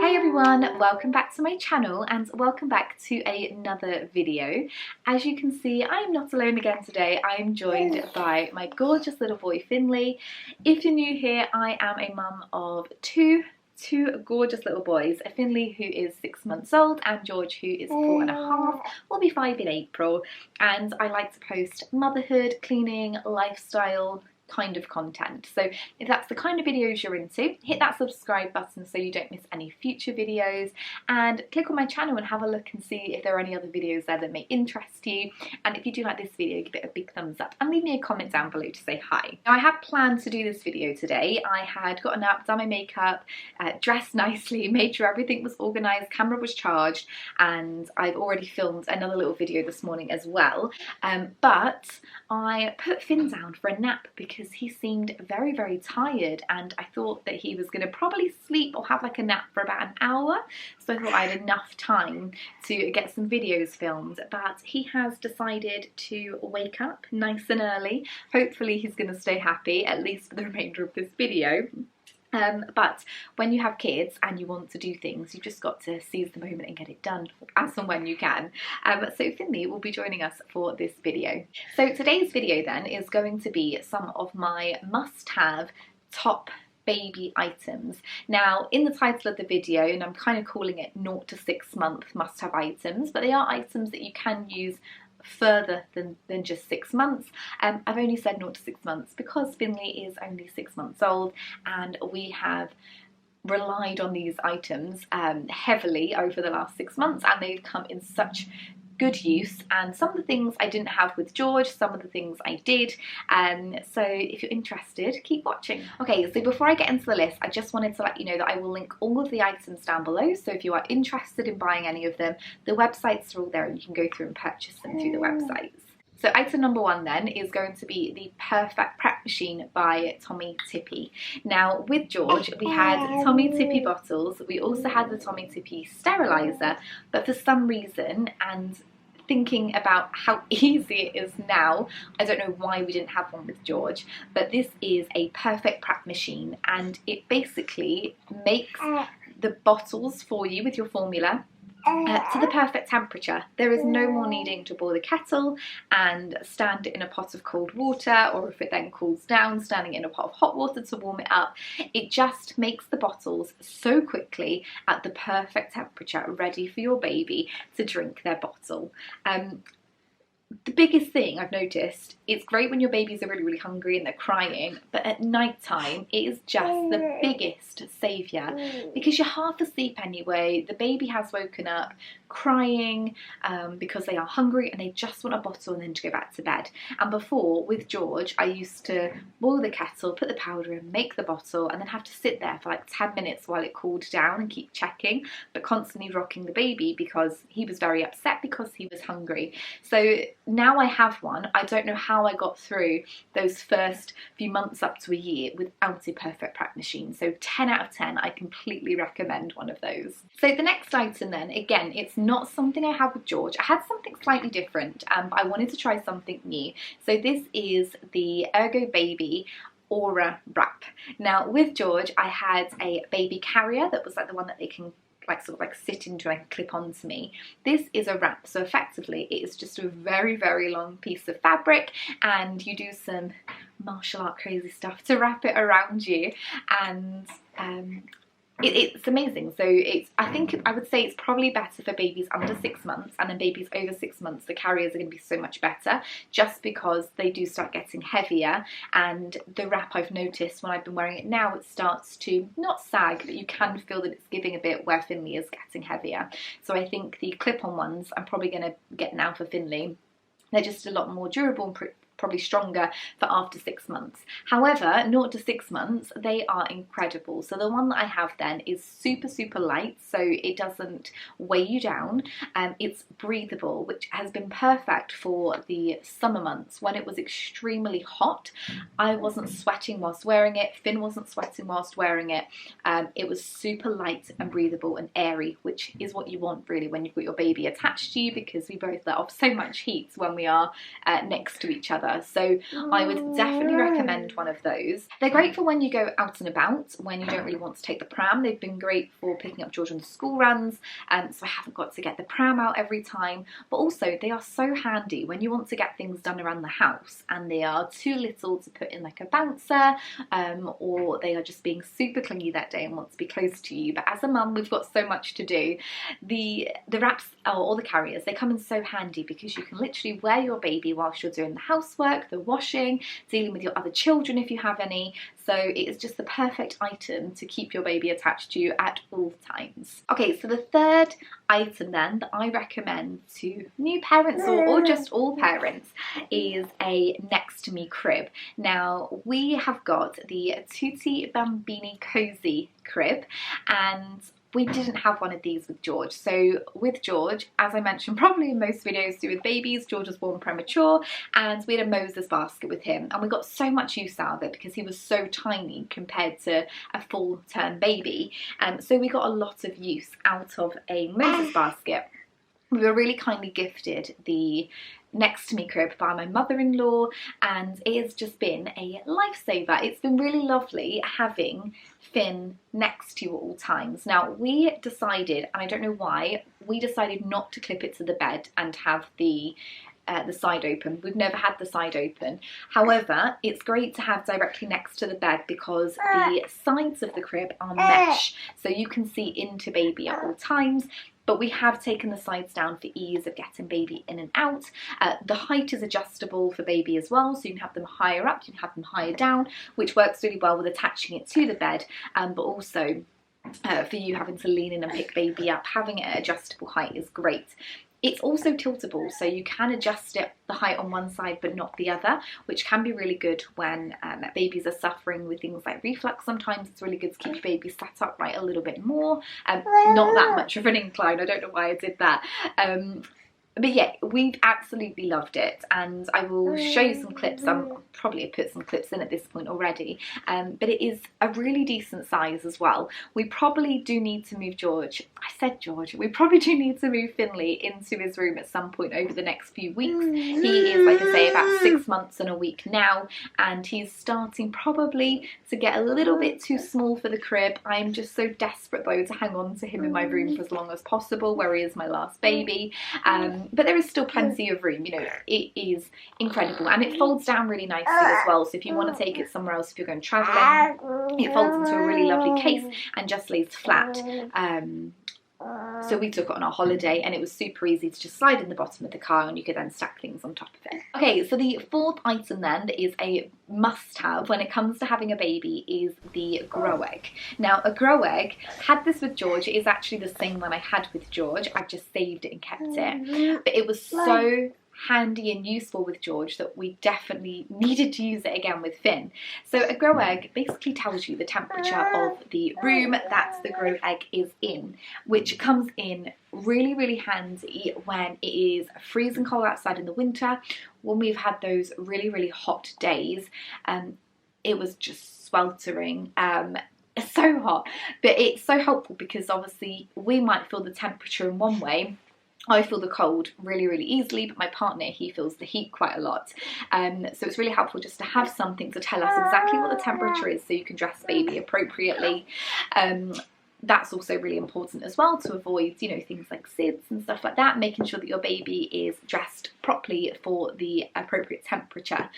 Hi everyone, welcome back to my channel and welcome back to another video. As you can see, I'm not alone again today. I am joined by my gorgeous little boy Finley. If you're new here, I am a mum of two gorgeous little boys, Finley who is 6 months old and George who is 4.5, will be 5 in April, and I like to post motherhood, cleaning, lifestyle kind of content. So if that's the kind of videos you're into, hit that subscribe button so you don't miss any future videos, and click on my channel and have a look and see if there are any other videos there that may interest you. And if you do like this video, give it a big thumbs up and leave me a comment down below to say hi. Now I had planned to do this video today. I had gotten up, done my makeup, dressed nicely, made sure everything was organised, camera was charged, and I've already filmed another little video this morning as well. But I put Finn down for a nap because he seemed very tired, and I thought that he was going to probably sleep or have like a nap for about an hour, so I thought I had enough time to get some videos filmed. But he has decided to wake up nice and early. Hopefully he's going to stay happy at least for the remainder of this video. But when you have kids and you want to do things, you've just got to seize the moment and get it done as and when you can. So Finley will be joining us for this video. So today's video then is going to be some of my must-have top baby items. Now in the title of the video, and I'm kind of calling it 0 to 6 month must-have items, but they are items that you can use further than just 6 months. I've only said 0 to 6 months because Finley is only 6 months old, and we have relied on these items heavily over the last 6 months, and they've come in such good use. And some of the things I didn't have with George, some of the things I did, so if you're interested, keep watching. Okay, so before I get into the list, I just wanted to let you know that I will link all of the items down below, so if you are interested in buying any of them, the websites are all there and you can go through and purchase them through the websites. So item number one then is going to be the Perfect Prep Machine by Tommee Tippee. Now with George, we had Tommee Tippee bottles, we also had the Tommee Tippee sterilizer, but for some reason, and thinking about how easy it is now, I don't know why we didn't have one with George, but this is a Perfect Prep Machine, and it basically makes the bottles for you with your formula to the perfect temperature. There is no more needing to boil the kettle and stand it in a pot of cold water, or if it then cools down, standing it in a pot of hot water to warm it up. It just makes the bottles so quickly at the perfect temperature, ready for your baby to drink their bottle. The biggest thing I've noticed, it's great when your babies are really hungry and they're crying, but at night time it is just the biggest saviour, because you're half asleep anyway, the baby has woken up crying because they are hungry and they just want a bottle and then to go back to bed. And before, with George, I used to boil the kettle, put the powder in, make the bottle, and then have to sit there for like 10 minutes while it cooled down and keep checking, but constantly rocking the baby because he was very upset because he was hungry. So now I have one. I don't know how I got through those first few months up to a year without a Perfect Prep Machine. So 10 out of 10, I completely recommend one of those. So the next item then, again, it's not something I have with George. I had something slightly different, but I wanted to try something new. So this is the Ergo Baby Aura Wrap. Now with George, I had a baby carrier that was like the one that they can sort of sit into and clip onto me. This is a wrap, so effectively it is just a very long piece of fabric, and you do some martial art crazy stuff to wrap it around you, and it's amazing. So I would say it's probably better for babies under 6 months, and then babies over 6 months the carriers are going to be so much better, just because they do start getting heavier, and the wrap, I've noticed when I've been wearing it now, it starts to not sag, but you can feel that it's giving a bit where Finley is getting heavier. So I think the clip-on ones I'm probably going to get now for Finley. They're just a lot more durable and probably stronger for after 6 months. However, 0 to 6 months, they are incredible. So the one that I have then is super light, so it doesn't weigh you down. It's breathable, which has been perfect for the summer months when it was extremely hot. I wasn't sweating whilst wearing it, Finn wasn't sweating whilst wearing it. It was super light and breathable and airy, which is what you want really when you've got your baby attached to you, because we both let off so much heat when we are next to each other. other. So I would definitely recommend one of those. They're great for when you go out and about, when you don't really want to take the pram. They've been great for picking up George on the school runs, so I haven't got to get the pram out every time. But also they are so handy when you want to get things done around the house and they are too little to put in like a bouncer, or they are just being super clingy that day and want to be close to you. But as a mum, we've got so much to do. The wraps or the carriers, they come in so handy because you can literally wear your baby whilst you're doing the housework, the washing, dealing with your other children if you have any. So it is just the perfect item to keep your baby attached to you at all times. Okay, so the third item then that I recommend to new parents or just all parents is a Next to Me crib. Now we have got the Tutti Bambini Cozy crib, and we didn't have one of these with George. So with George, as I mentioned probably in most videos to do with babies, George was born premature and we had a Moses basket with him, and we got so much use out of it because he was so tiny compared to a full-term baby. So we got a lot of use out of a Moses basket. We were really kindly gifted the Next to Me crib by my mother-in-law, and it has just been a lifesaver. It's been really lovely having Finn next to you at all times. Now we decided, and I don't know why, we decided not to clip it to the bed and have the side open. We've never had the side open. However, it's great to have directly next to the bed because the sides of the crib are mesh, so you can see into baby at all times. But we have taken the sides down for ease of getting baby in and out. The height is adjustable for baby as well, so you can have them higher up, you can have them higher down, which works really well with attaching it to the bed, but also for you having to lean in and pick baby up, having it at adjustable height is great. It's also tiltable, so you can adjust it the height on one side but not the other, which can be really good when babies are suffering with things like reflux. Sometimes it's really good to keep your baby sat upright a little bit more, not that much of an incline. I don't know why I did that. But yeah, we've absolutely loved it, and I will show you some clips. I'm probably put some clips in at this point already, but it is a really decent size as well. We probably do need to move George. I said George. We probably do need to move Finley into his room at some point over the next few weeks. He is, like I say, about 6 months and a week now, and he's starting probably to get a little bit too small for the crib. I am just so desperate though to hang on to him in my room for as long as possible, where he is my last baby. But there is still plenty of room, you know, it is incredible, and it folds down really nicely as well, so if you want to take it somewhere else, if you're going travelling, it folds into a really lovely case and just lays flat. So we took it on our holiday and it was super easy to just slide in the bottom of the car and you could then stack things on top of it. Okay, so the fourth item then that is a must-have when it comes to having a baby is the grow egg. Now a grow egg, had this with George, it is actually the same one I had with George, I've just saved it and kept it, but it was so handy and useful with George that we definitely needed to use it again with Finn. So a grow egg basically tells you the temperature of the room that the grow egg is in, which comes in really handy when it is freezing cold outside in the winter. When we've had those really hot days, it was just sweltering. It's so hot, but it's so helpful because obviously we might feel the temperature in one way. I feel the cold really easily, but my partner, he feels the heat quite a lot. So it's really helpful just to have something to tell us exactly what the temperature is so you can dress baby appropriately. That's also really important as well to avoid, you know, things like SIDS and stuff like that, making sure that your baby is dressed properly for the appropriate temperature.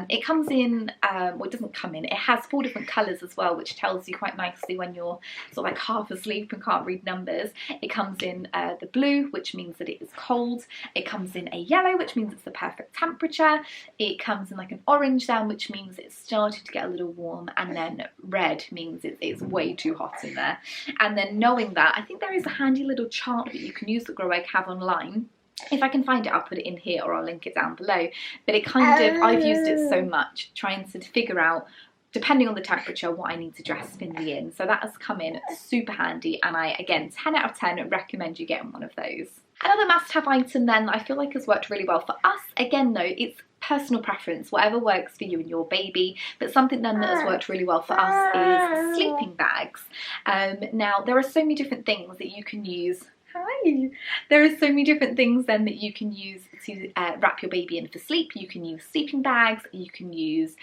It comes in, well, it doesn't come in, it has 4 different colours as well, which tells you quite nicely when you're sort of like half asleep and can't read numbers. It comes in the blue, which means that it is cold. It comes in a yellow, which means it's the perfect temperature. It comes in like an orange then, which means it's started to get a little warm, and then red means it's way too hot in there. And then knowing that, I think there is a handy little chart that you can use that Grow Egg have online. If I can find it, I'll put it in here or I'll link it down below. But it kind of, I've used it so much trying to figure out, depending on the temperature, what I need to dress Finley in. So that has come in super handy, and I, again, 10 out of 10 recommend you getting one of those. Another must-have item then that I feel like has worked really well for us, again though, it's personal preference, whatever works for you and your baby, but something then that has worked really well for us is sleeping bags. Now there are so many different things that you can use. Hi! There are so many different things then that you can use to wrap your baby in for sleep. You can use sleeping bags, you can use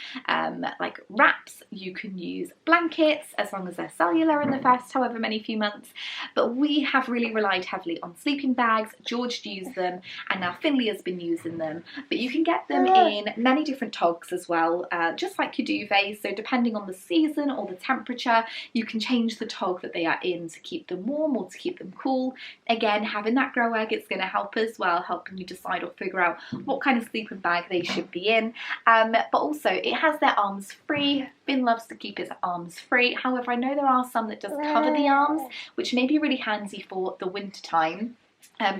like wraps, you can use blankets, as long as they're cellular in the first however many few months. But we have really relied heavily on sleeping bags. George used them, and now Finley has been using them. But you can get them in many different togs as well, just like your duvet. So depending on the season or the temperature, you can change the tog that they are in to keep them warm or to keep them cool. Again, having that grow egg, it's going to help as well, helping you decide or figure out what kind of sleeping bag they should be in. But also it has their arms free. Finn loves to keep his arms free. However, I know there are some that does cover the arms, which may be really handy for the winter time.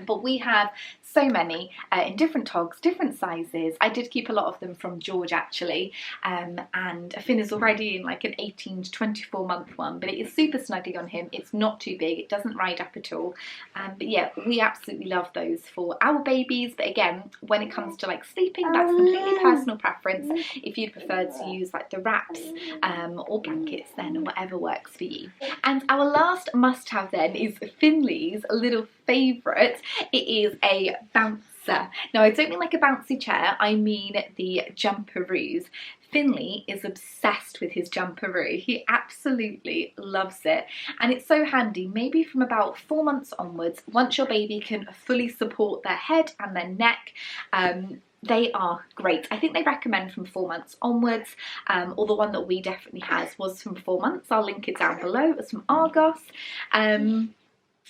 But we have so many in different togs, different sizes. I did keep a lot of them from George actually, and Finn is already in like an 18 to 24 month one, but it is super snuggy on him. It's not too big, it doesn't ride up at all. But yeah, we absolutely love those for our babies. But again, when it comes to like sleeping, that's completely personal preference. If you'd prefer to use like the wraps or blankets, then whatever works for you. And our last must-have then is Finley's little favourite. It is a bouncer. Now, I don't mean like a bouncy chair, I mean the jumperoos. Finley is obsessed with his jumperoo. He absolutely loves it, and it's so handy maybe from about 4 months onwards, once your baby can fully support their head and their neck. They are great. I think they recommend from 4 months onwards, or the one that we definitely had was from 4 months. I'll link it down below. It was from Argos.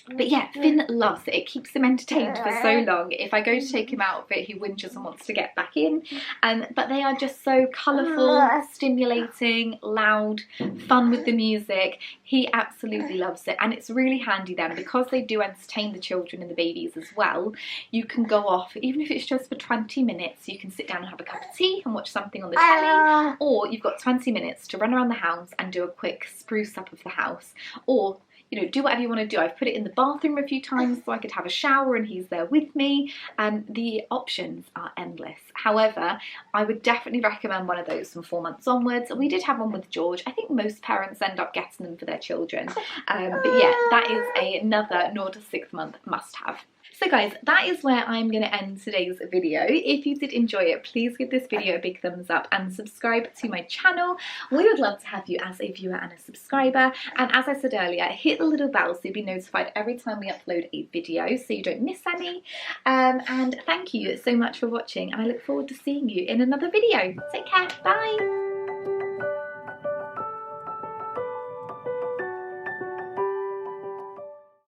But yeah, Finn loves it. It keeps him entertained for so long. If I go to take him out of it, he whinges and wants to get back in. But they are just so colourful, stimulating, loud, fun with the music. He absolutely loves it. And it's really handy then, because they do entertain the children and the babies as well. You can go off, even if it's just for 20 minutes, you can sit down and have a cup of tea and watch something on the telly. Or you've got 20 minutes to run around the house and do a quick spruce up of the house. Or you know, do whatever you want to do. I've put it in the bathroom a few times so I could have a shower and he's there with me. The options are endless. However, I would definitely recommend one of those from 4 months onwards. We did have one with George. I think most parents end up getting them for their children. But yeah, that is another 0 to 6 month must have. So guys, that is where I'm going to end today's video. If you did enjoy it, please give this video a big thumbs up and subscribe to my channel. We would love to have you as a viewer and a subscriber. And as I said earlier, hit the little bell so you'll be notified every time we upload a video so you don't miss any. And thank you so much for watching, and I look forward to seeing you in another video. Take care, bye!